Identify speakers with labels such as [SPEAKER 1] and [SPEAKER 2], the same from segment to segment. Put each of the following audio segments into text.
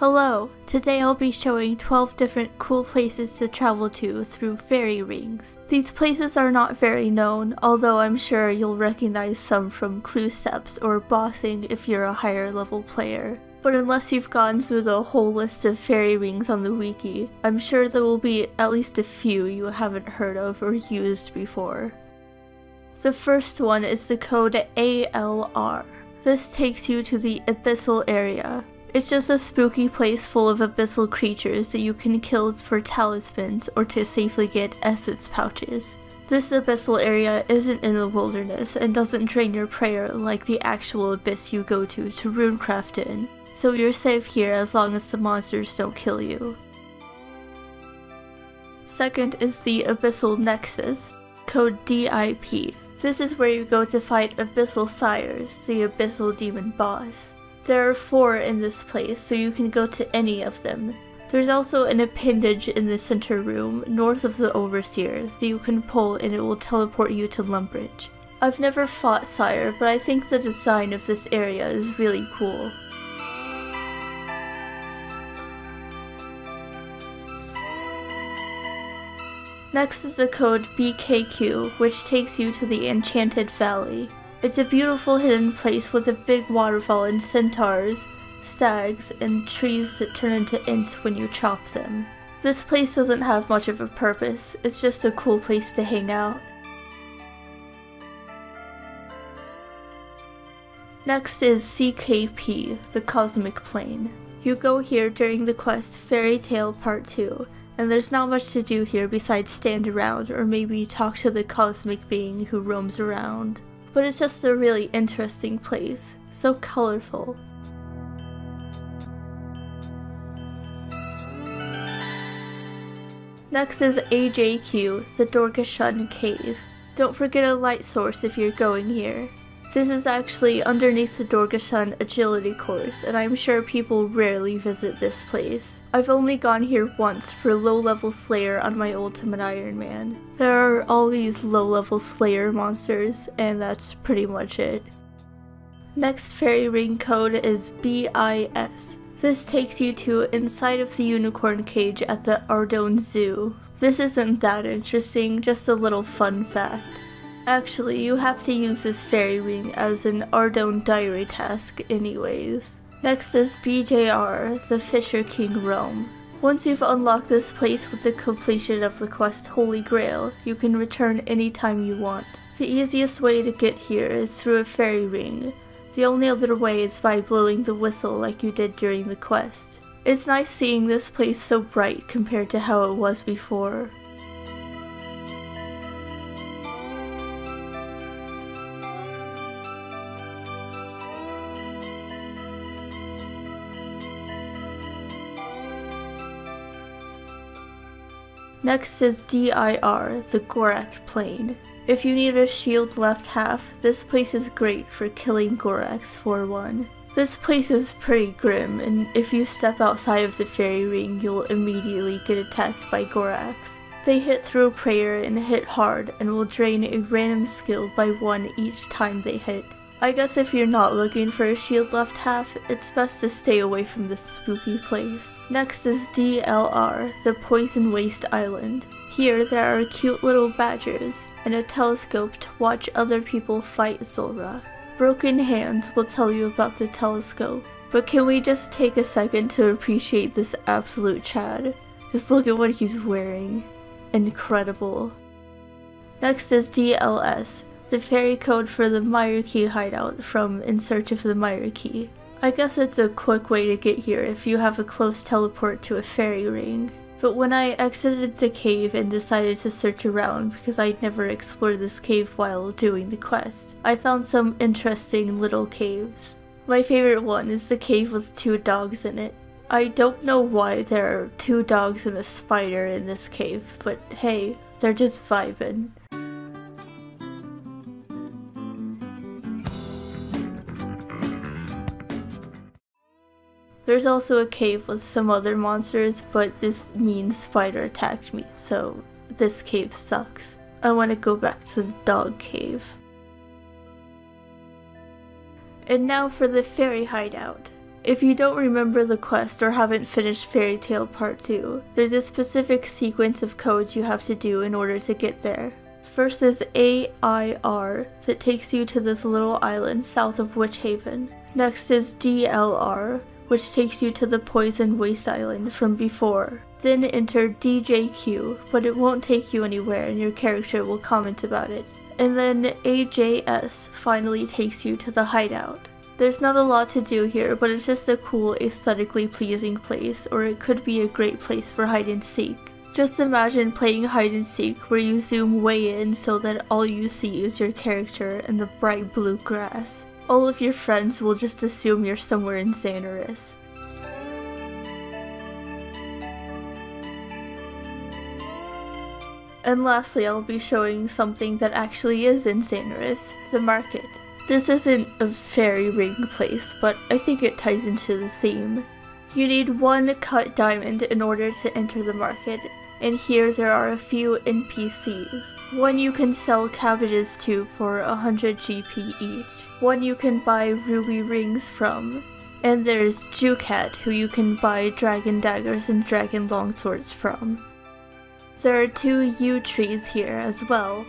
[SPEAKER 1] Hello! Today I'll be showing 12 different cool places to travel to through fairy rings. These places are not very known, although I'm sure you'll recognize some from clue steps or bossing if you're a higher level player. But unless you've gone through the whole list of fairy rings on the wiki, I'm sure there will be at least a few you haven't heard of or used before. The first one is the code ALR. This takes you to the Abyssal Area. It's just a spooky place full of abyssal creatures that you can kill for talismans or to safely get essence pouches. This abyssal area isn't in the wilderness and doesn't drain your prayer like the actual abyss you go to runecraft in, so you're safe here as long as the monsters don't kill you. Second is the Abyssal Nexus, code DIP. This is where you go to fight Abyssal Sires, the Abyssal Demon boss. There are 4 in this place, so you can go to any of them. There's also an appendage in the center room, north of the Overseer, that you can pull and it will teleport you to Lumbridge. I've never fought Sire, but I think the design of this area is really cool. Next is the code BKQ, which takes you to the Enchanted Valley. It's a beautiful hidden place with a big waterfall and centaurs, stags, and trees that turn into ints when you chop them. This place doesn't have much of a purpose, it's just a cool place to hang out. Next is CKP, the Cosmic Plane. You go here during the quest Fairy Tale Part 2, and there's not much to do here besides stand around or maybe talk to the cosmic being who roams around. But it's just a really interesting place, so colorful. Next is AJQ, the Dorgeshuun Cave. Don't forget a light source if you're going here. This is actually underneath the Dorgeshuun agility course, and I'm sure people rarely visit this place. I've only gone here once for low-level Slayer on my Ultimate Iron Man. There are all these low-level Slayer monsters, and that's pretty much it. Next fairy ring code is BIS. This takes you to inside of the Unicorn Cage at the Ardougne Zoo. This isn't that interesting, just a little fun fact. Actually, you have to use this fairy ring as an Ardougne diary task anyways. Next is BJR, the Fisher King Realm. Once you've unlocked this place with the completion of the quest Holy Grail, you can return anytime you want. The easiest way to get here is through a fairy ring. The only other way is by blowing the whistle like you did during the quest. It's nice seeing this place so bright compared to how it was before. Next is DIR, the Gorak Plane. If you need a shield left half, this place is great for killing Goraks for one. This place is pretty grim, and if you step outside of the fairy ring, you'll immediately get attacked by Goraks. They hit through prayer and hit hard, and will drain a random skill by 1 each time they hit. I guess if you're not looking for a shield left half, it's best to stay away from this spooky place. Next is DLR, the Poison Waste Island. Here there are cute little badgers, and a telescope to watch other people fight Zora. Broken Hands will tell you about the telescope, but can we just take a second to appreciate this absolute Chad? Just look at what he's wearing. Incredible. Next is DLS, the fairy code for the Myreque Hideout from In Search of the Myreque. I guess it's a quick way to get here if you have a close teleport to a fairy ring. But when I exited the cave and decided to search around because I'd never explored this cave while doing the quest, I found some interesting little caves. My favorite one is the cave with 2 dogs in it. I don't know why there are 2 dogs and a spider in this cave, but hey, they're just vibin'. There's also a cave with some other monsters, but this mean spider attacked me, so this cave sucks. I want to go back to the dog cave. And now for the fairy hideout. If you don't remember the quest or haven't finished Fairy Tale Part 2, there's a specific sequence of codes you have to do in order to get there. First is AIR that takes you to this little island south of Witch Haven. Next is DLR, which takes you to the Poison Waste Island from before. Then enter DJQ, but it won't take you anywhere and your character will comment about it. And then AJS finally takes you to the hideout. There's not a lot to do here, but it's just a cool, aesthetically pleasing place, or it could be a great place for hide and seek. Just imagine playing hide and seek where you zoom way in so that all you see is your character and the bright blue grass. All of your friends will just assume you're somewhere in Xanaris. And lastly, I'll be showing something that actually is in Xanaris, the market. This isn't a fairy ring place, but I think it ties into the theme. You need one cut diamond in order to enter the market, and here there are a few NPCs. One you can sell cabbages to for 100 GP each. One you can buy ruby rings from. And there's Jucat, who you can buy dragon daggers and dragon longswords from. There are 2 yew trees here as well.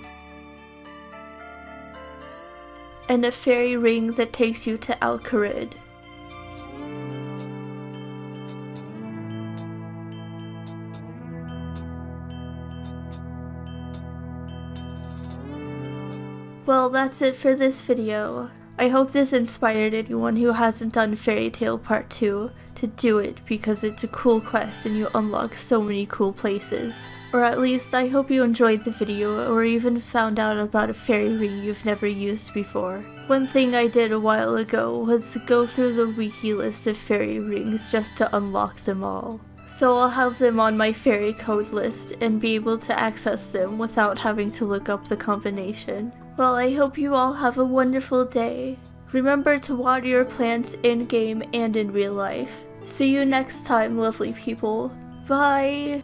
[SPEAKER 1] And a fairy ring that takes you to Al-Kharid. Well, that's it for this video. I hope this inspired anyone who hasn't done Fairy Tale Part 2 to do it because it's a cool quest and you unlock so many cool places. Or at least I hope you enjoyed the video or even found out about a fairy ring you've never used before. One thing I did a while ago was go through the wiki list of fairy rings just to unlock them all. So I'll have them on my fairy code list and be able to access them without having to look up the combination. Well, I hope you all have a wonderful day. Remember to water your plants in-game and in real life. See you next time, lovely people. Bye!